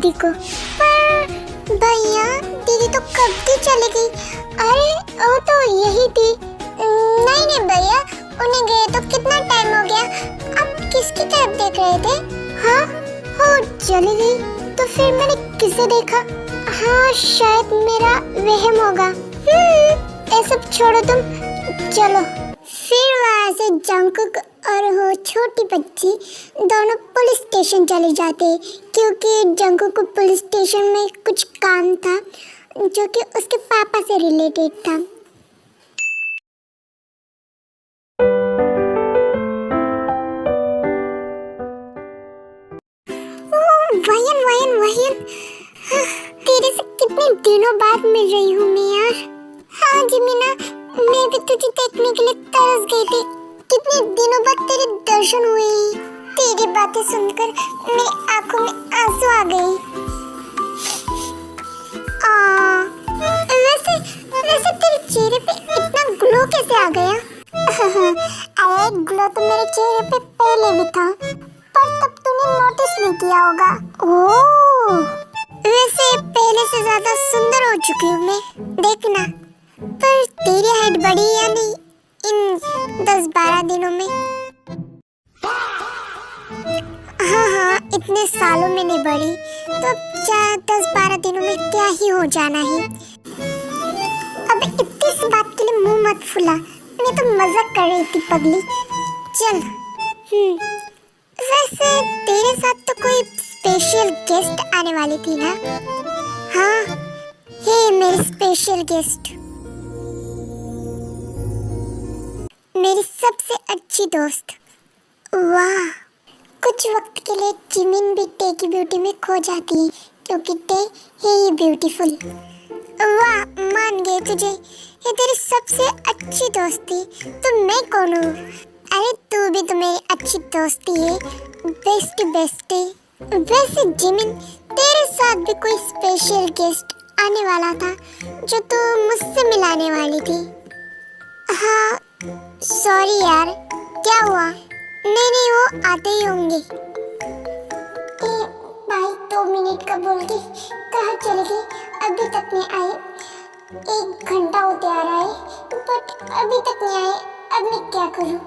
दीदी को। पर भैया दीदी तो कब की चली गई। अरे वो तो यही थी। नहीं भैया, उन्हें गए तो कितना टाइम हो गया। आप किसकी तरफ देख रहे थे? हाँ वो चली गई तो फिर मैंने किसे देखा? हाँ शायद मेरा वहम होगा। ये सब छोड़ो तुम, चलो। फिर वहाँ से जंकुक और वो छोटी बच्ची दोनों पुलिस स्टेशन चले जाते, क्योंकि जंकुक को पुलिस स्टेशन में कुछ काम था जो कि उसके पापा से रिलेटेड था। वयन तेरे से कितने दिनों बाद मिल रही हूँ मैं यार। हाँ जिमीना, मैं भी तुझे देखने के लिए तरस गई थी। कितने दिनों बाद तेरे दर्शन हुए। तेरी बातें सुनकर मेरी आंखों में आंसू आ गए। वैसे तेरे चेहरे पे इतना ग्लो कैसे आ गया? अरे ग्लो तो मेरे चेहरे पे पहले भी था, पर तब तूने नोटिस नहीं किया होगा। ओह, वैसे पहले से ज्यादा सुंदर हो चुकी हूँ मैं, देखना। पर तेरी हाइट बढ़ी या नहीं इन 10-12 दिनों में? हाँ इतने सालों में नहीं बढ़ी तो 10-12 दिनों में क्या ही हो जाना है। अब इतनी सी बात के लिए मुंह मत फुला, मैं तो मजाक कर रही थी पगली। चल। वैसे तेरे साथ तो कोई स्पेशल गेस्ट आने वाली थी ना? हाँ, हे मेरी स्पेशल गेस्ट, मेरी सबसे अच्छी दोस्त। वाह, कुछ वक्त के लिए जिमिन भी टे की ब्यूटी में खो जाती है, क्योंकि टे है ही ब्यूटीफुल। वाह, मान गए तुझे। ये तेरी सबसे अच्छी दोस्ती, तो मैं कौन हूँ? अरे तू भी तो मेरी अच्छी दोस्ती है, बेस्टी। वैसे जिमिन, तेरे साथ भी कोई स्पेशल गेस्ट आने वाला था जो तू मुझसे मिलाने वाली थी। हाँ सॉरी यार, क्या हुआ? नहीं वो आते ही होंगे। भाई 2 मिनट का बोल के कहाँ चले गए? अभी तक नहीं आए। 1 घंटा होते आ रहा है बट अभी तक नहीं आए। अब मैं क्या करूँ?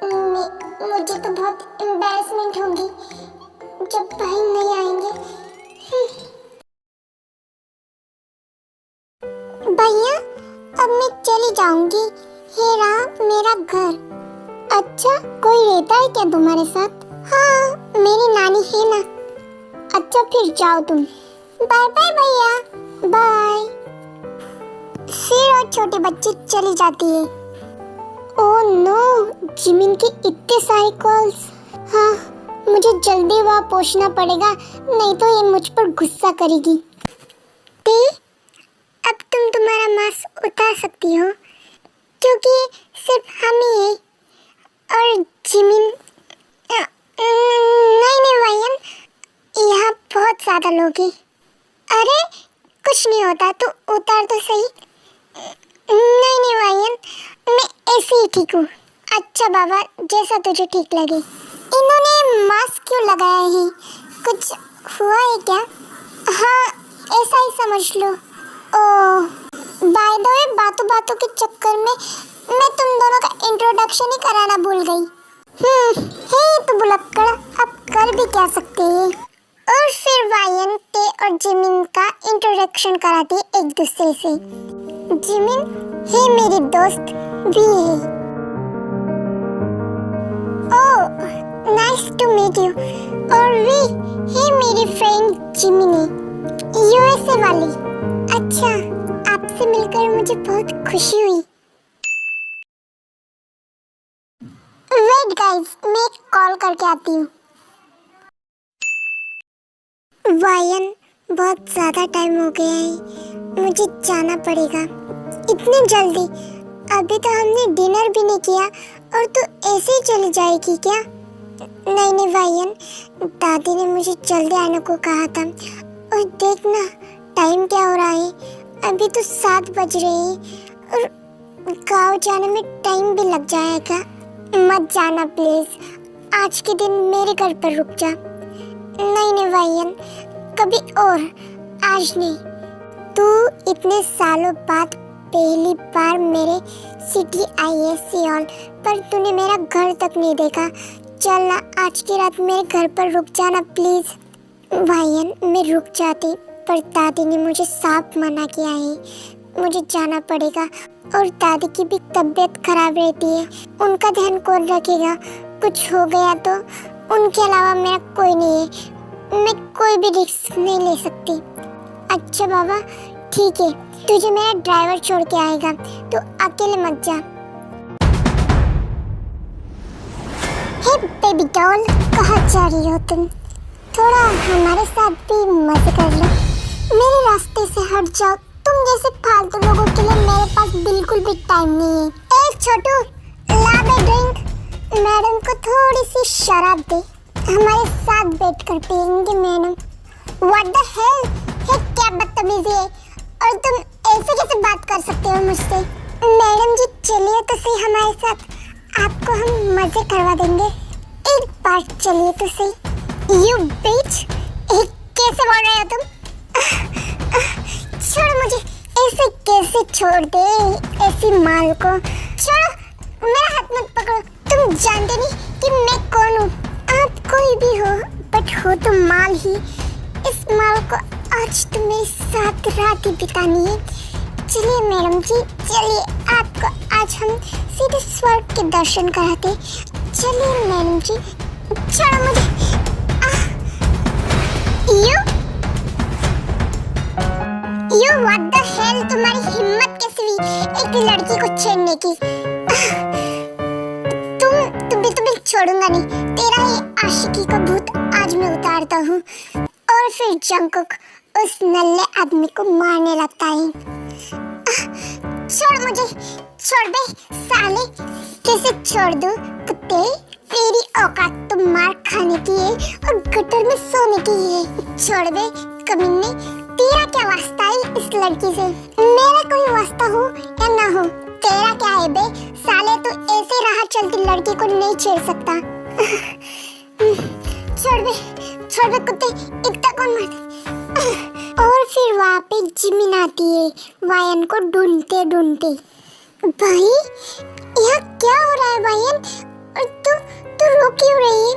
मुझे तो बहुत एम्बैरेसमेंट होगी जब भाई नहीं आएंगे। भैया अब मैं चली जाऊंगी। ये रहा मेरा घर। अच्छा, कोई रहता है क्या तुम्हारे साथ? हाँ, मेरी नानी है ना। अच्छा फिर जाओ तुम। बाय बाय भैया, बाय। फिर और छोटी बच्ची चली जाती है। ओह नो, जिमिन की इतने सारे कॉल्स। हाँ, मुझे जल्दी वहाँ पहुँचना पड़ेगा, नहीं तो ये मुझ पर गुस्सा करेगी। ते, अब तुम तुम्हारा मास्क उतार सकती हो, क्योंकि सिर्फ हम ही हैं और जिमिन। नहीं वायन, यहाँ बहुत ज्यादा लोग हैं। अरे कुछ नहीं होता, तू उतार तो सही। नहीं वायन, मैं ऐसे ही ठीक हूँ। अच्छा बाबा, जैसा तुझे ठीक लगे। इन्होंने मास्क क्यों लगाया है? कुछ हुआ है क्या? हाँ, ऐसा ही समझ लो। ओह, बाय द वे, बातों के चक्कर में मैं तुम दोनों का इंट्रोडक्शन ही कराना भूल गई। हे तो बुलक्कड़, अब कर भी क्या सकते हैं। और फिर वायन, टे और जिमिन का इंट्रोडक्शन कराती एक दूसरे से। जिमिन है मेरी दोस्त भी है। ओह, नाइस टू मीट यू। और वी है मेरी फ्रेंड जिमिनी, यूएसए वाली। अच्छा, आपसे मिलकर मुझे बहुत खुशी हुई। वेट गाइस, मैं कॉल करके आती हूँ। वायन, बहुत ज़्यादा टाइम हो गया है, मुझे जाना पड़ेगा। इतनी जल्दी? अभी तो हमने डिनर भी नहीं किया और तू ऐसे ही चली जाएगी क्या? नहीं वायन, दादी ने मुझे जल्दी आने को कहा था। और देखना टाइम क्या हो रहा है, अभी तो 7 बज रहे हैं और गाँव जाने में टाइम भी लग जाएगा। मत जाना प्लीज, आज के दिन मेरे घर पर रुक जा। नहीं वायन, कभी और, आज नहीं। तू इतने सालों बाद पहली बार मेरे सिटी आई है सियोल, पर तूने मेरा घर तक नहीं देखा। चल ना, आज की रात मेरे घर पर रुक जाना प्लीज। वायन, मैं रुक जाती, पर दादी ने मुझे साफ मना किया है, मुझे जाना पड़ेगा। और दादी की भी तबीयत खराब रहती है, उनका ध्यान कौन रखेगा? कुछ हो गया तो उनके अलावा मेरा कोई नहीं है, मैं कोई भी रिस्क नहीं ले सकती। अच्छा बाबा, ठीक है, तुझे मेरा ड्राइवर छोड़ के आएगा, तो अकेले मत जा। हे बेबी डॉल, कहाँ जा रही हो तुम? थोड़ा हमारे साथ भी मजे कर लो। मेरे रास्ते से हट जाओ, तुम जैसे फालतू लोगों के लिए मेरे पास बिल्कुल भी टाइम नहीं है। ए छोटू, ला दे ड्रिंक। मैडम को थोड़ी सी शराब दे, हमारे साथ बैठकर पियेंगे मैडम। व्हाट द हेल, ये क्या बदतमीजी है? और तुम ऐसे कैसे बात कर सकते हो मुझसे? मैडम जी चलिए तो सही हमारे साथ, आपको हम मजे करवा देंगे। एक बार चलिए तो सही। You bitch, कैसे बोल रहे हो तुम? छोड़ मुझे, ऐसे कैसे छोड़ दे ऐसी माल को? छोड़ो, मेरा हाथ मत पकड़ो। तुम जानते नहीं कि मैं कौन हूँ। आप कोई भी हो, बट हो तो माल ही। इस माल को आज तो मेरे साथ रात ही बितानी है। चलिए मैडम जी, चलिए, आपको आज हम सीधे स्वर्ग के दर्शन कराते। चलिए मैडम जी, छोड़ो मुझे। You what the hell, तुम्हारी हिम्मत कैसे हुई एक लड़की को छेड़ने की? तुम्हें छोड़ूंगा नहीं, तेरा ये आशिकी का भूत आज मैं उतारता हूँ। और फिर जंकुक उस नल्ले आदमी को मारने लगता है। छोड़ मुझे, छोड़ बे साले। कैसे छोड़ दूँ कुत्ते? तेरी औकात तो मार खाने की है और गटर में सोने की है। छोड़ बे कमीने, तेरा क्या वास्ता है इस लड़की से? मेरा कोई वास्ता हो या ना हो, तेरा क्या है बे साले? तू ऐसे राह चलती लड़की को नहीं छेड़ सकता। छोड़ बे कुत्ते, इतना कौन मारता? और फिर वहाँ पे जिमिन आती है वायन को ढूंढते ढूंढते। भाई, यहाँ क्या हो रहा है वायन? तू रो क्यों रही है?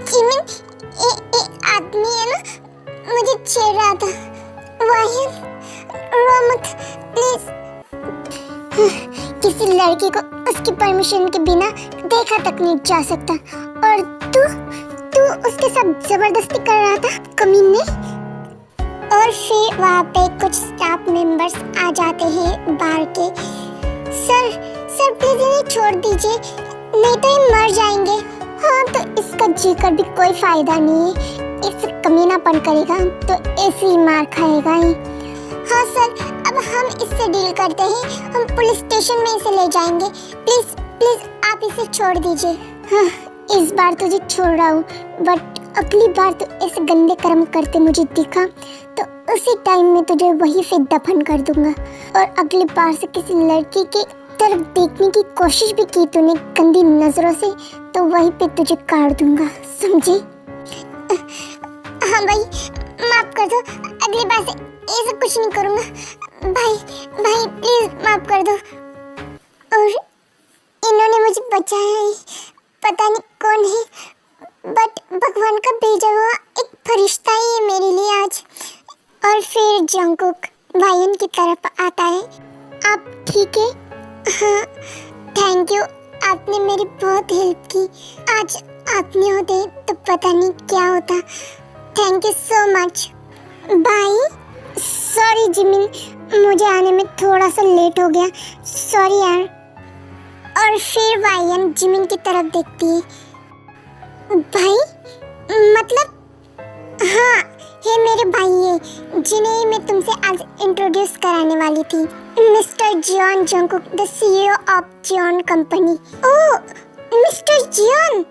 जिमिन, आदमी है ना, मुझे छेड़ रहा था। वायन, रो मत प्लीज। किसी लड़की को उसकी परमिशन के बिना देखा तक नहीं जा सकता, और तू उसके साथ जबरदस्ती कर रहा था कमीने। और फिर वहाँ पे कुछ स्टाफ मेंबर्स आ जाते हैं बाहर के। सर प्लीज इन्हें छोड़ दीजिए, नहीं तो ये मर जाएंगे। हाँ, तो इसका जीकर भी कोई फायदा नहीं है, इस कमीनापन करेगा तो ऐसे ही मार खाएगा ही। हाँ सर, अब हम इससे डील करते हैं, हम पुलिस स्टेशन में इसे ले जाएंगे। प्लीज आप इसे छोड़ दीजिए। हाँ, इस बार तुझे छोड़ रहा हूँ, बट अगली बार तो ऐसे गंदे कर्म करते मुझे दिखा तो उसी टाइम में तुझे वहीं से दफन कर दूंगा। और अगली बार से किसी लड़की की तरफ देखने की कोशिश भी की तूने गंदी नजरों से, तो वहीं पे तुझे काट दूंगा, समझी? हाँ भाई, माफ कर दो, अगली बार से ऐसा कुछ नहीं करूँगा। भाई प्लीज माफ कर दो। और इन्होंने मुझे बचाया है, पता नहीं कौन है, बट भगवान का भेजा हुआ एक फरिश्ता ही है मेरे लिए आज। और फिर जंकुक वायन की तरफ आता है। आप ठीक है? हाँ, थैंक यू, आपने मेरी बहुत हेल्प की। आज आप नहीं होते तो पता नहीं क्या होता। Thank you so much. Bye. Sorry Jimin, मुझे आने में थोड़ा सा लेट हो गया, सॉरी यार। और फिर वायन जिमिन की तरफ देखती है। भाई मतलब? हाँ, ये मेरे भाई है जिन्हें मैं तुमसे आज इंट्रोड्यूस कराने वाली थी। Mister Jeon Jungkook, the CEO of Jeon company. Oh mister Xeon,